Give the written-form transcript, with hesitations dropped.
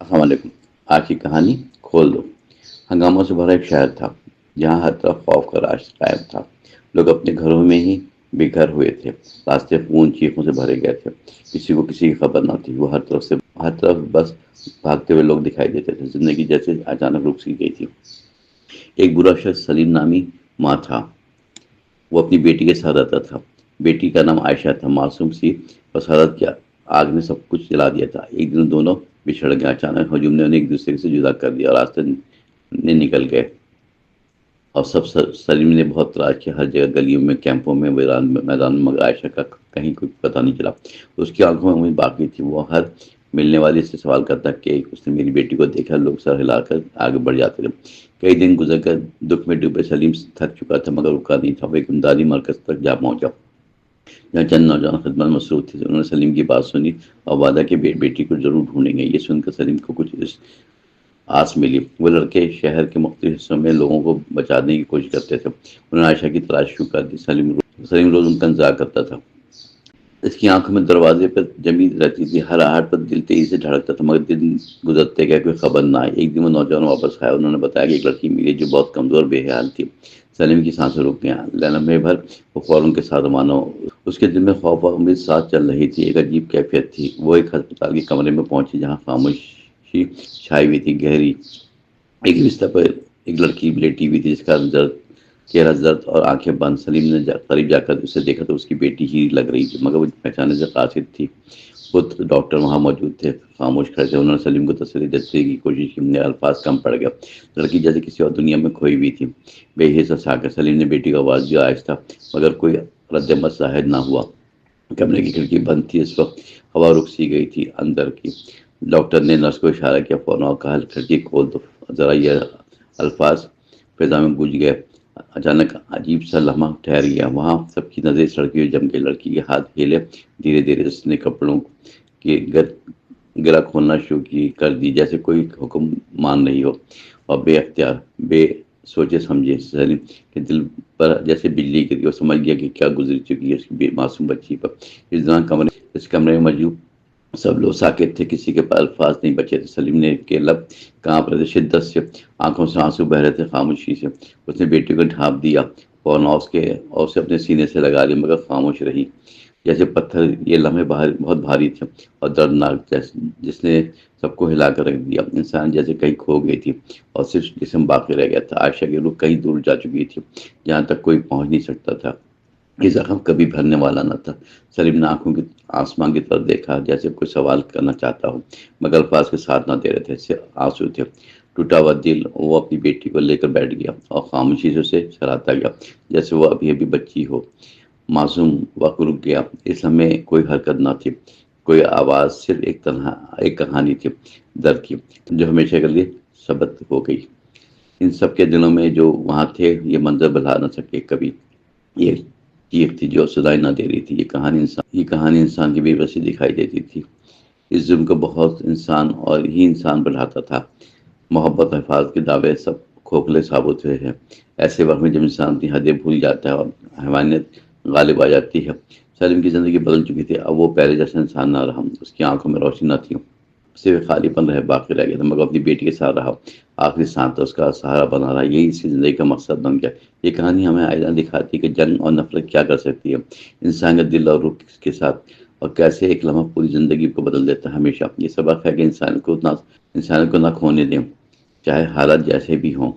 السلام علیکم۔ آج کی کہانی کھول دو۔ ہنگاموں سے بھرا ایک شہر تھا جہاں ہر طرف خوف کا راج قائم تھا۔ لوگ اپنے گھروں میں ہی بے گھر ہوئے تھے، راستے خون چیخوں سے بھرے گئے تھے، کسی کو کسی کی خبر نہ تھی۔ وہ ہر طرف بس بھاگتے ہوئے لوگ دکھائی دیتے تھے، زندگی جیسے اچانک رک سی گئی تھی۔ ایک برا شخص سلیم نامی ماں تھا، وہ اپنی بیٹی کے ساتھ رہتا تھا۔ بیٹی کا نام عائشہ تھا، معصوم سی، بس حالت کیا آگ نے سب کچھ جلا دیا تھا۔ ایک دن دونوں بچھڑ گئے، اچانک ہجوم نے انہیں ایک دوسرے سے جدا کر دیا اور راستے نے نکل گئے۔ اور سلیم نے بہت تلاش کیا، ہر جگہ، گلیوں میں، کیمپوں میں، میدان میں، مگر عائشہ کا کہیں کوئی پتہ نہیں چلا۔ اس کی آنکھوں میں امید باقی تھی، وہ ہر ملنے والی سے سوال کرتا کہ اس نے میری بیٹی کو دیکھا۔ لوگ سر ہلا کر آگے بڑھ جاتے تھے۔ کئی دن گزر کر دکھ میں ڈوبے سلیم تھک چکا تھا، مگر رکا نہیں تھا۔ وہ ایک امدادی مرکز تک جا پہنچا، جہاں چند نوجوان خدمت مصروف تھے۔ انہوں نے سلیم کی بات سنی اور وعدہ کہ بیٹی کو ضرور ڈھونڈیں گے۔ یہ سن کر سلیم کو کچھ آس ملی۔ وہ لڑکے شہر کے مختلف حصوں میں لوگوں کو بچانے کی کوشش کرتے تھے۔ انہوں نے عائشہ کی تلاش شروع کر دی۔ سلیم روز ان کا انتظار کرتا تھا۔ اس کی آنکھوں میں دروازے پر جمی رہتی تھی، ہر آہٹ پر دل تیزی سے دھڑکتا تھا، مگر دن گزرتے گئے، کوئی خبر نہ آئی۔ ایک دن وہ نوجوان واپس آیا، انہوں نے بتایا کہ ایک لڑکی ملی جو بہت کمزور بے حال تھی۔ سلیم کی سانسیں رک گئیں، لمحے بھر وہ فوراً کے ساتھ روانہ ہو۔ اس کے دل میں خوف اور امید ساتھ چل رہی تھی، ایک عجیب کیفیت تھی۔ وہ ایک ہسپتال کے کمرے میں پہنچی جہاں خاموشی چھائی ہوئی تھی، گہری۔ ایک بستر پر ایک لڑکی لیٹی ہوئی تھی، جس کا چہرہ زرد اور آنکھیں بند۔ سلیم نے قریب جا کر اسے دیکھا تو اس کی بیٹی ہی لگ رہی تھی، مگر وہ پہچانے سے قاصر تھی۔ خود ڈاکٹر وہاں موجود تھے، خاموش کھڑے تھے۔ انہوں نے سلیم کو تسلی دینے کی کوشش کی، مگر الفاظ کم پڑ گیا۔ لڑکی جیسے کسی اور دنیا میں کھوئی ہوئی تھی، بے حس اور ساکت۔ سلیم نے بیٹی کی آواز دی، آہستہ، مگر کوئی رد عمل ظاہر نہ ہوا۔ کمرے کی کھڑکی بند تھی، اس وقت ہوا رک سی گئی تھی اندر کی۔ ڈاکٹر نے نرس کو اشارہ کیا، فوراً، اور کہا کھڑکی کھول دو ذرا۔ یہ الفاظ فضا میں گونج گئے۔ اچانک عجیب سا لمحہ ٹھہر گیا، وہاں سب کی نظریں سڑکی پہ جم گئی۔ لڑکی کے ہاتھ ہلے، دھیرے دھیرے اس نے کپڑوں کی گرہ کھولنا شروع کر دی، جیسے کوئی حکم مان رہی ہو، اور بے اختیار، بے سوچے سمجھے، سلیم کے دل پر جیسے بجلی گری۔ وہ سمجھ گیا کہ کیا گزر چکی ہے اس کی معصوم بچی پر۔ اس دوران اس کمرے میں موجود سب لوگ ساکت تھے، کسی کے پاس الفاظ نہیں بچے تھے۔ سلیم نے کے لب کانپ رہے تھے شدت سے، آنکھوں سے آنسو بہ رہے تھے خاموشی سے۔ اس نے بیٹی کو ڈھانپ دیا، فوراً اسے اپنے سینے سے لگا لیا، مگر خاموش رہی، جیسے پتھر۔ یہ لمحے بہت بھاری تھے اور دردناک، جس نے سب کو ہلا کر رکھ دیا۔ انسان جیسے کہیں کھو گئی تھی اور صرف جسم باقی رہ گیا تھا۔ عائشہ کی روح کہیں دور جا چکی تھی، جہاں تک کوئی پہنچ نہیں سکتا تھا۔ یہ زخم کبھی بھرنے والا نہ تھا۔ سلیم نے آنکھوں کی آسمان کی طرف دیکھا، جیسے کوئی سوال کرنا چاہتا ہو، مگر الفاظ کے ساتھ نہ دے رہے تھے، صرف آنسو تھے۔ ٹوٹا ہوا دل، وہ اپنی بیٹی کو لے کر بیٹھ گیا اور خاموشی سے اسے سراہتا گیا، جیسے وہ ابھی ابھی بچی ہو۔ معصوم وقت رک گیا۔ اس لمحے کوئی حرکت نہ تھی، کوئی آواز، صرف ایک کہانی تھی درد کی، جو ہمیشہ کے لیے ثبت ہو گئی۔ ان سب کے دلوں میں جو وہاں تھے، یہ منظر بھلا نہ سکے کبھی۔ یہ چیخ تھی جو سدائی نہ دے رہی تھی، یہ کہانی انسان کی بے بسی دکھائی دیتی تھی۔ اس ظلم کو بہت انسان اور ہی انسان بڑھاتا تھا۔ محبت اور حفاظت کے دعوے سب کھوکھلے ثابت ہوئے ہیں ایسے وقت میں، جب انسان اپنی حدیں بھول جاتا ہے اور حیوانیت غالب آ جاتی ہے۔ سلیم کی زندگی بدل چکی تھی، اب وہ پہلے جیسا انسان نہ رہا۔ اس کی آنکھوں میں روشنی نہ تھی، صرف خالی پن باقی رہ گیا تھا، مگر اپنی بیٹی کے ساتھ رہا، آخری سانس تک اس کا سہارا بنا رہا۔ یہی اس کی زندگی کا مقصد بن گیا۔ یہ کہانی ہمیں آئینہ دکھاتی ہے کہ جنگ اور نفرت کیا کر سکتی ہے انسان کا دل اور روح کے ساتھ، اور کیسے ایک لمحہ پوری زندگی کو بدل دیتا ہے ہمیشہ۔ یہ سبق ہے کہ انسان کو نہ کھونے دیں، چاہے حالات جیسے بھی ہوں۔